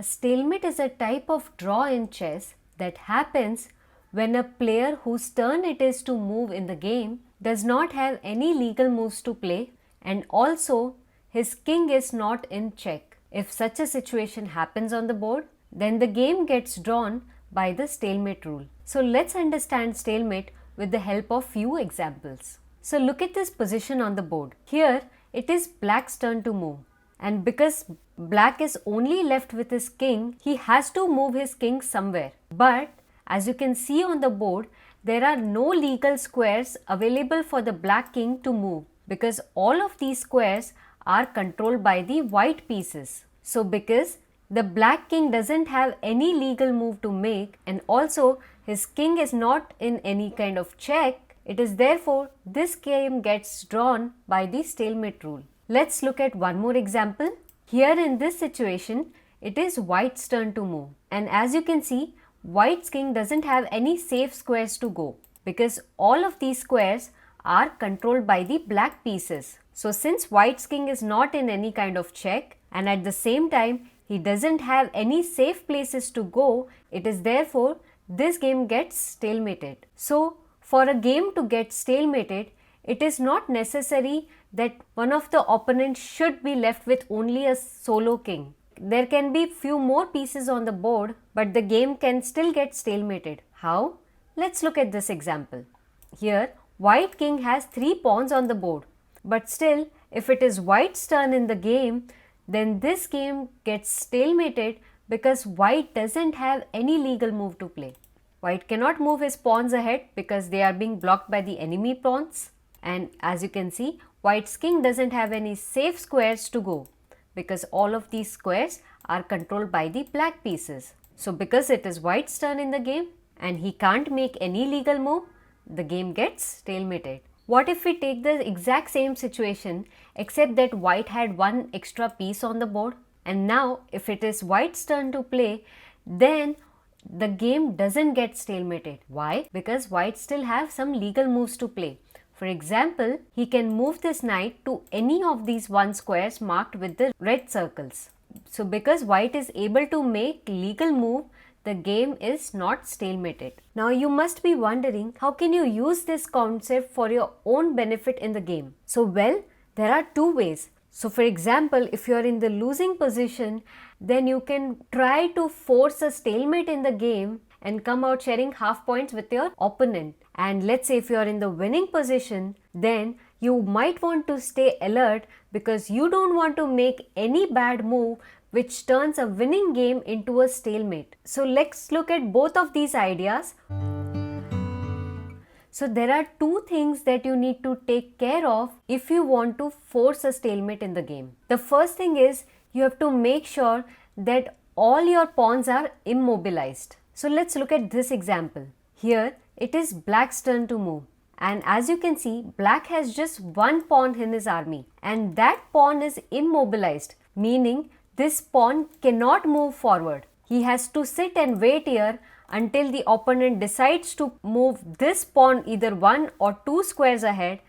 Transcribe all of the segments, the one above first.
A stalemate is a type of draw in chess that happens when a player whose turn it is to move in the game does not have any legal moves to play and also his king is not in check. If such a situation happens on the board, then the game gets drawn by the stalemate rule. So let's understand stalemate with the help of few examples. So look at this position on the board. Here it is black's turn to move, and because black is only left with his king, he has to move his king somewhere. But as you can see on the board, there are no legal squares available for the black king to move because all of these squares are controlled by the white pieces. So because the black king doesn't have any legal move to make and also his king is not in any kind of check, it is therefore this game gets drawn by the stalemate rule. Let's look at one more example. Here in this situation, it is white's turn to move, and as you can see, white's king doesn't have any safe squares to go because all of these squares are controlled by the black pieces. So since white's king is not in any kind of check and at the same time he doesn't have any safe places to go, it is therefore this game gets stalemated. So for a game to get stalemated, it is not necessary that one of the opponents should be left with only a solo king. There can be few more pieces on the board, but the game can still get stalemated. How? Let's look at this example. Here, white king has 3 pawns on the board, but still, if it is white's turn in the game, then this game gets stalemated because white doesn't have any legal move to play. White cannot move his pawns ahead because they are being blocked by the enemy pawns, and as you can see, white's king doesn't have any safe squares to go because all of these squares are controlled by the black pieces. So because it is white's turn in the game and he can't make any legal move, the game gets stalemated. What if we take the exact same situation except that white had one extra piece on the board, and now if it is white's turn to play, then the game doesn't get stalemated. Why? Because white still have some legal moves to play. For example, he can move this knight to any of these 1 squares marked with the red circles. So because white is able to make legal move, the game is not stalemated. Now you must be wondering, how can you use this concept for your own benefit in the game? So well, there are 2 ways. So for example, if you are in the losing position, then you can try to force a stalemate in the game and come out sharing half points with your opponent. And let's say if you are in the winning position, then you might want to stay alert because you don't want to make any bad move which turns a winning game into a stalemate. So let's look at both of these ideas. So there are 2 things that you need to take care of if you want to force a stalemate in the game. The first thing is you have to make sure that all your pawns are immobilized. So let's look at this example. Here it is black's turn to move, and as you can see, black has just 1 pawn in his army and that pawn is immobilized, meaning this pawn cannot move forward. He has to sit and wait here until the opponent decides to move this pawn either 1 or 2 squares ahead,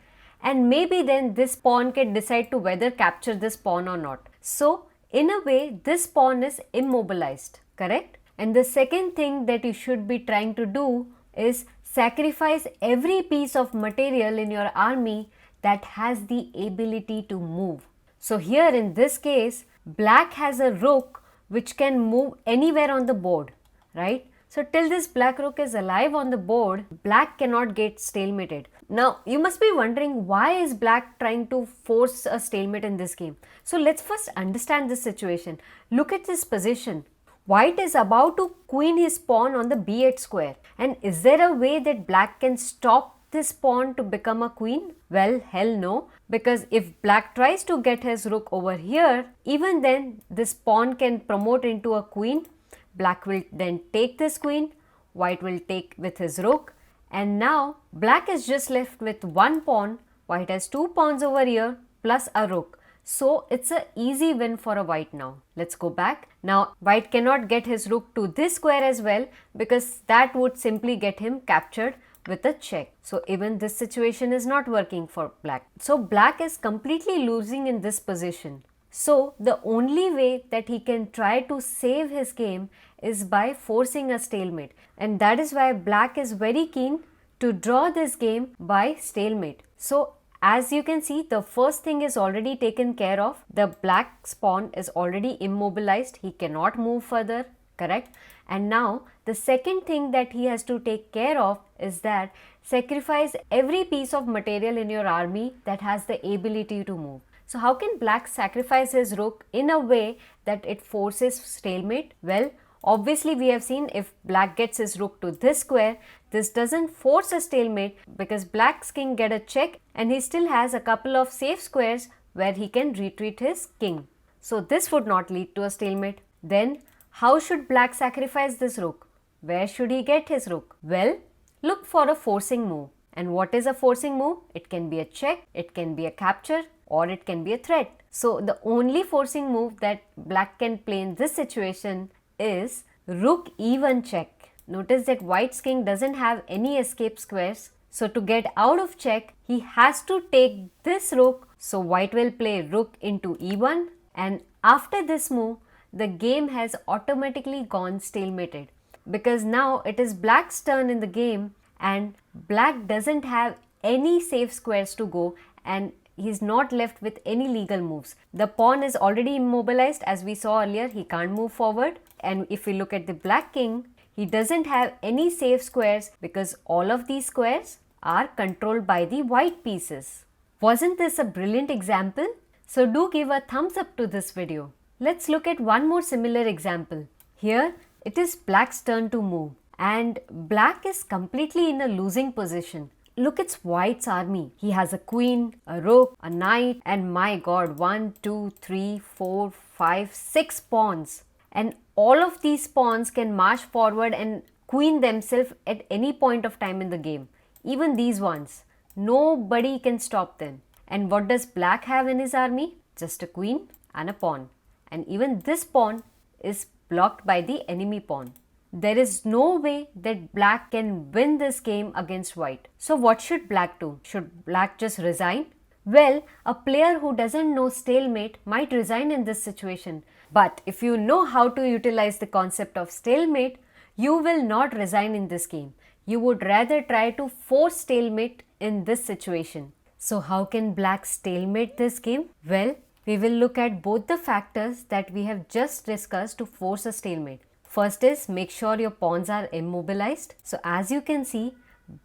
and maybe then this pawn can decide to whether capture this pawn or not. So in a way, this pawn is immobilized, correct? And the second thing that you should be trying to do is sacrifice every piece of material in your army that has the ability to move. So here in this case, black has a rook which can move anywhere on the board, right? So till this black rook is alive on the board, black cannot get stalemated. Now you must be wondering, why is black trying to force a stalemate in this game? So let's first understand this situation. Look at this position. White is about to queen his pawn on the b8 square, and is there a way that black can stop this pawn to become a queen? Well, hell no, because if black tries to get his rook over here, even then this pawn can promote into a queen. Black will then take this queen, white will take with his rook, and now black is just left with 1 pawn, white has 2 pawns over here plus a rook. So it's an easy win for a white now. Let's go back. Now white cannot get his rook to this square as well because that would simply get him captured with a check. So even this situation is not working for black. So black is completely losing in this position. So the only way that he can try to save his game is by forcing a stalemate, and that is why black is very keen to draw this game by stalemate. So as you can see, the first thing is already taken care of. The black pawn is already immobilized. He cannot move further, correct? And now the second thing that he has to take care of is that sacrifice every piece of material in your army that has the ability to move. So how can black sacrifice his rook in a way that it forces stalemate? Well, obviously we have seen if black gets his rook to this square, this doesn't force a stalemate because black's king get a check and he still has a couple of safe squares where he can retreat his king. So this would not lead to a stalemate. Then how should black sacrifice this rook? Where should he get his rook? Well, look for a forcing move. And what is a forcing move? It can be a check, it can be a capture, or it can be a threat. So the only forcing move that black can play in this situation is rook e1 check. Notice that white's king doesn't have any escape squares. So to get out of check, he has to take this rook. So white will play rook into e1, and after this move, the game has automatically gone stalemated because now it is black's turn in the game and black doesn't have any safe squares to go and he's not left with any legal moves. The pawn is already immobilized, as we saw earlier, he can't move forward. And if we look at the black king, he doesn't have any safe squares because all of these squares are controlled by the white pieces. Wasn't this a brilliant example? So do give a thumbs up to this video. Let's look at one more similar example. Here it is black's turn to move and black is completely in a losing position. Look at white's army. He has a queen, a rook, a knight, and my god, 1, 2, 3, 4, 5, 6 pawns. And all of these pawns can march forward and queen themselves at any point of time in the game. Even these ones. Nobody can stop them. And what does black have in his army? Just a queen and a pawn. And even this pawn is blocked by the enemy pawn. There is no way that black can win this game against white. So what should black do? Should black just resign? Well, a player who doesn't know stalemate might resign in this situation. But if you know how to utilize the concept of stalemate, you will not resign in this game. You would rather try to force stalemate in this situation. So how can black stalemate this game? Well, we will look at both the factors that we have just discussed to force a stalemate. First is make sure your pawns are immobilized. So as you can see,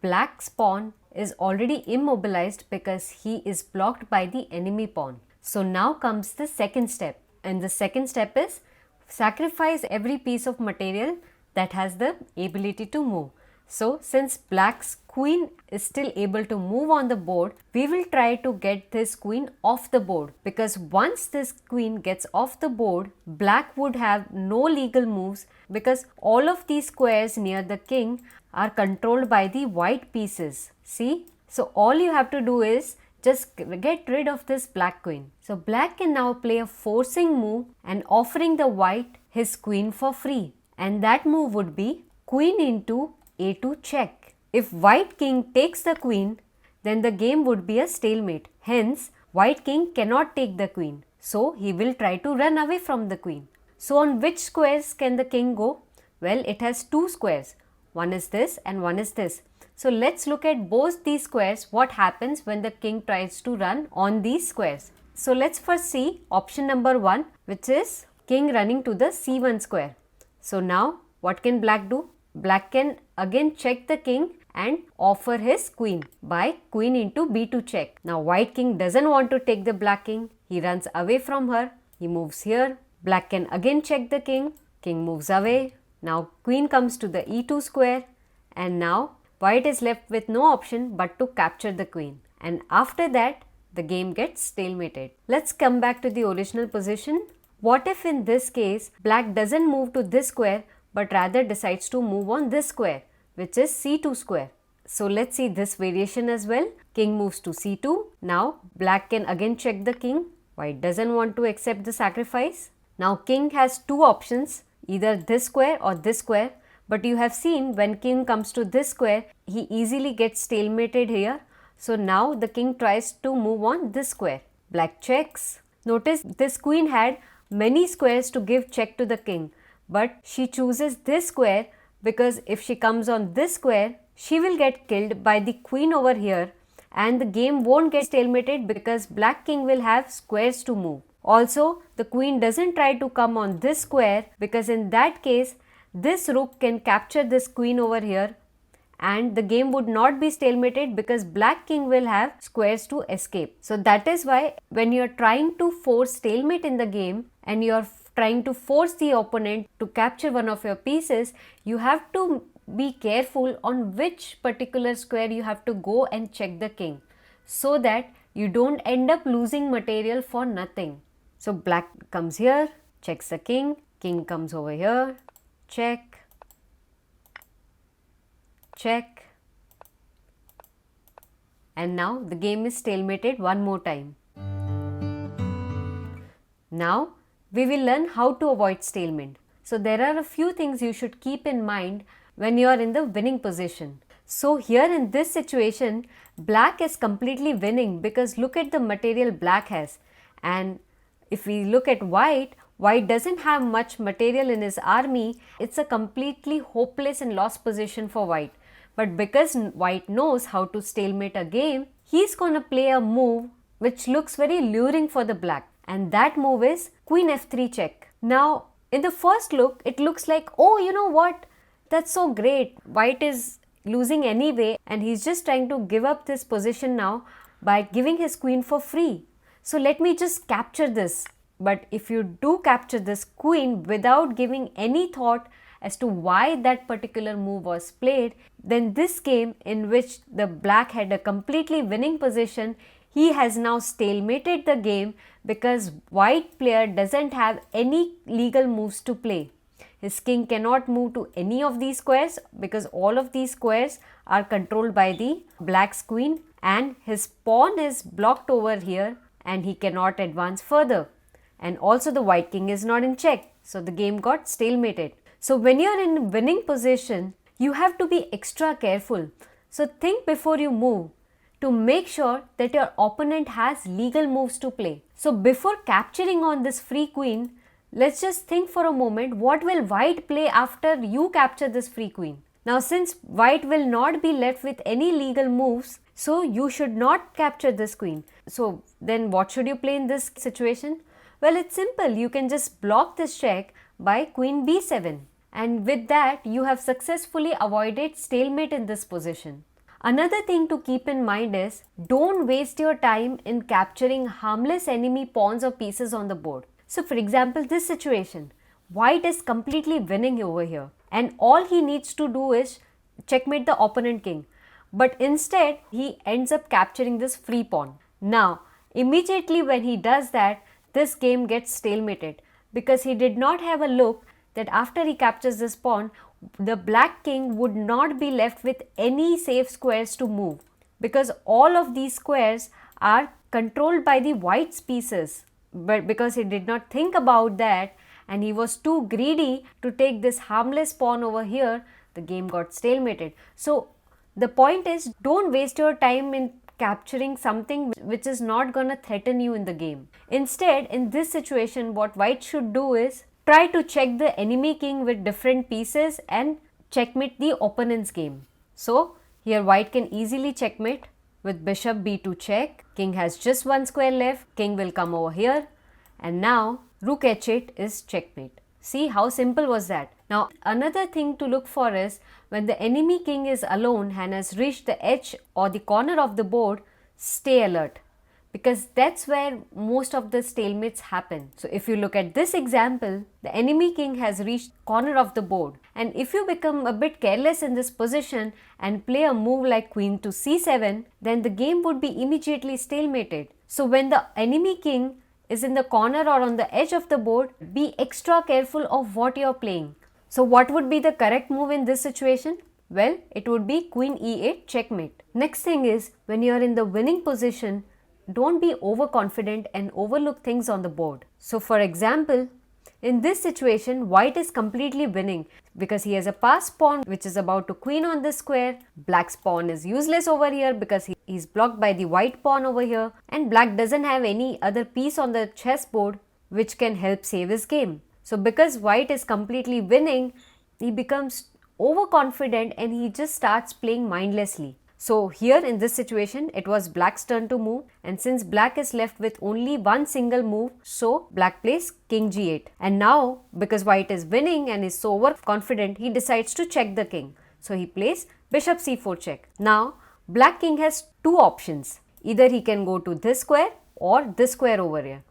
black's pawn is already immobilized because he is blocked by the enemy pawn. So now comes the second step. And the second step is sacrifice every piece of material that has the ability to move. So since black's queen is still able to move on the board, we will try to get this queen off the board because once this queen gets off the board, black would have no legal moves because all of these squares near the king are controlled by the white pieces. See? So all you have to do is just get rid of this black queen. So black can now play a forcing move and offering the white his queen for free. And that move would be queen into a2 check. If white king takes the queen, then the game would be a stalemate. Hence, white king cannot take the queen. So he will try to run away from the queen. So on which squares can the king go? Well, it has two squares. One is this and one is this. So let's look at both these squares. What happens when the king tries to run on these squares? So let's first see option number 1, which is king running to the c1 square. So now what can black do? Black can again check the king and offer his queen by queen into b2 check. Now white king doesn't want to take the black king. He runs away from her. He moves here. Black can again check the king. King moves away. Now queen comes to the e2 square and now white is left with no option but to capture the queen. And after that the game gets stalemated. Let's come back to the original position. What if in this case black doesn't move to this square but rather decides to move on this square, which is c2 square. So let's see this variation as well. King moves to c2. Now black can again check the king. White doesn't want to accept the sacrifice. Now king has two options, either this square or this square. But you have seen when king comes to this square, he easily gets stalemated here. So now the king tries to move on this square. Black checks. Notice this queen had many squares to give check to the king, but she chooses this square because if she comes on this square, she will get killed by the queen over here and the game won't get stalemated because black king will have squares to move. Also, the queen doesn't try to come on this square because in that case, this rook can capture this queen over here and the game would not be stalemated because black king will have squares to escape. So that is why when you are trying to force stalemate in the game and you are trying to force the opponent to capture one of your pieces, you have to be careful on which particular square you have to go and check the king so that you don't end up losing material for nothing. So black comes here, checks the king, king comes over here, check, check, and now the game is stalemated one more time. Now we will learn how to avoid stalemate. So there are a few things you should keep in mind when you are in the winning position. So here in this situation, black is completely winning because look at the material black has, and if we look at white, white doesn't have much material in his army. It's a completely hopeless and lost position for white. But because white knows how to stalemate a game, he's gonna play a move which looks very luring for the black. And that move is queen f3 check. Now, in the first look, it looks like, oh, you know what? That's so great. White is losing anyway and he's just trying to give up this position now by giving his queen for free. So let me just capture this. But if you do capture this queen without giving any thought as to why that particular move was played, then this game in which the black had a completely winning position, he has now stalemated the game because white player doesn't have any legal moves to play. His king cannot move to any of these squares because all of these squares are controlled by the black's queen, and his pawn is blocked over here and he cannot advance further. And also the white king is not in check. So the game got stalemated. So when you are in winning position, you have to be extra careful. So think before you move to make sure that your opponent has legal moves to play. So before capturing on this free queen, let's just think for a moment, what will white play after you capture this free queen? Now since white will not be left with any legal moves, so you should not capture this queen. So then what should you play in this situation? Well, it's simple. You can just block this check by queen b7, and with that you have successfully avoided stalemate in this position. Another thing to keep in mind is don't waste your time in capturing harmless enemy pawns or pieces on the board. So for example, this situation, white is completely winning over here and all he needs to do is checkmate the opponent king, but instead he ends up capturing this free pawn. Now immediately when he does that, this game gets stalemated because he did not have a look that after he captures this pawn, the black king would not be left with any safe squares to move because all of these squares are controlled by the white's pieces. But because he did not think about that and he was too greedy to take this harmless pawn over here, the game got stalemated. So the point is, don't waste your time in capturing something which is not going to threaten you in the game. Instead, in this situation, what white should do is try to check the enemy king with different pieces and checkmate the opponent's game. So here white can easily checkmate with bishop b2 check. King has just one square left. King will come over here and now rook h8 is checkmate. See how simple was that? Now another thing to look for is when the enemy king is alone and has reached the edge or the corner of the board, stay alert because that's where most of the stalemates happen. So if you look at this example, the enemy king has reached corner of the board, and if you become a bit careless in this position and play a move like queen to c7, then the game would be immediately stalemated. So when the enemy king is in the corner or on the edge of the board, be extra careful of what you are playing. So what would be the correct move in this situation? Well, it would be queen e8 checkmate. Next thing is, when you are in the winning position, don't be overconfident and overlook things on the board. So for example, In this situation, white is completely winning because he has a passed pawn which is about to queen on this square. Black's pawn is useless over here because he's blocked by the white pawn over here, and black doesn't have any other piece on the chessboard which can help save his game. So because white is completely winning, he becomes overconfident and he just starts playing mindlessly. So here in this situation, it was black's turn to move, and since black is left with only one single move, so black plays king g8. And now because white is winning and is so overconfident, he decides to check the king. So he plays bishop c4 check. Now black king has two options. Either he can go to this square or this square over here.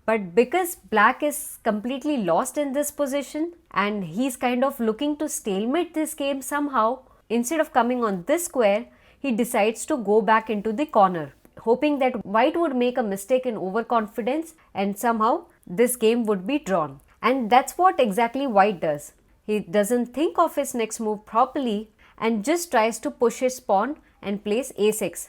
But because black is completely lost in this position and he's kind of looking to stalemate this game somehow, instead of coming on this square, he decides to go back into the corner, hoping that white would make a mistake in overconfidence and somehow this game would be drawn. And that's what exactly white does. He doesn't think of his next move properly and just tries to push his pawn and plays a6.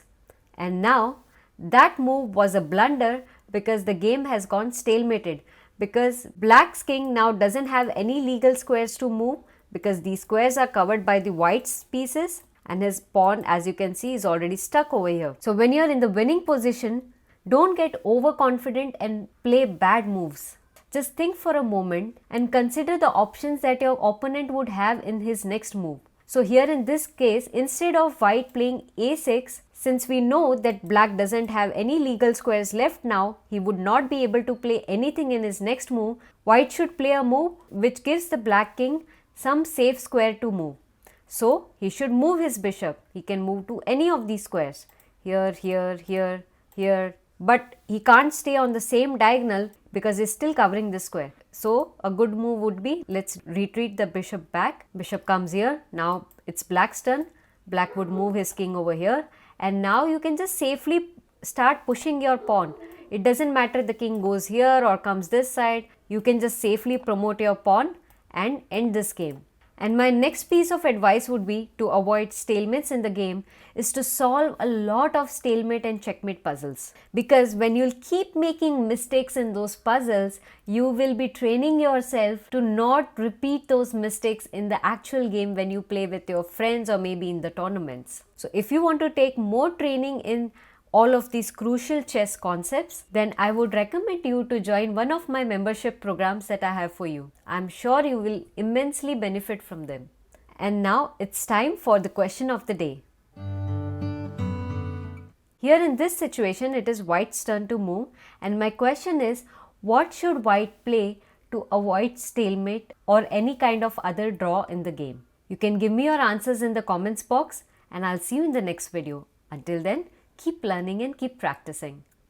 And now that move was a blunder because the game has gone stalemated, because black's king now doesn't have any legal squares to move because these squares are covered by the white's pieces, and his pawn, as you can see, is already stuck over here. So when you're in the winning position, don't get overconfident and play bad moves. Just think for a moment and consider the options that your opponent would have in his next move. So here in this case, instead of white playing a6, since we know that black doesn't have any legal squares left now, he would not be able to play anything in his next move. White should play a move which gives the black king some safe square to move. So he should move his bishop. He can move to any of these squares. Here, here, here, here. But he can't stay on the same diagonal because he's still covering this square. So a good move would be, let's retreat the bishop back. Bishop comes here. Now it's black's turn. Black would move his king over here. And now you can just safely start pushing your pawn. It doesn't matter the king goes here or comes this side. You can just safely promote your pawn and end this game. And my next piece of advice would be to avoid stalemates in the game is to solve a lot of stalemate and checkmate puzzles. Because when you'll keep making mistakes in those puzzles, you will be training yourself to not repeat those mistakes in the actual game when you play with your friends or maybe in the tournaments. So if you want to take more training in all of these crucial chess concepts, then I would recommend you to join one of my membership programs that I have for you. I'm sure you will immensely benefit from them. And now it's time for the question of the day. Here in this situation, it is white's turn to move, and my question is, what should white play to avoid stalemate or any kind of other draw in the game? You can give me your answers in the comments box, and I'll see you in the next video. Until then, keep learning and keep practicing.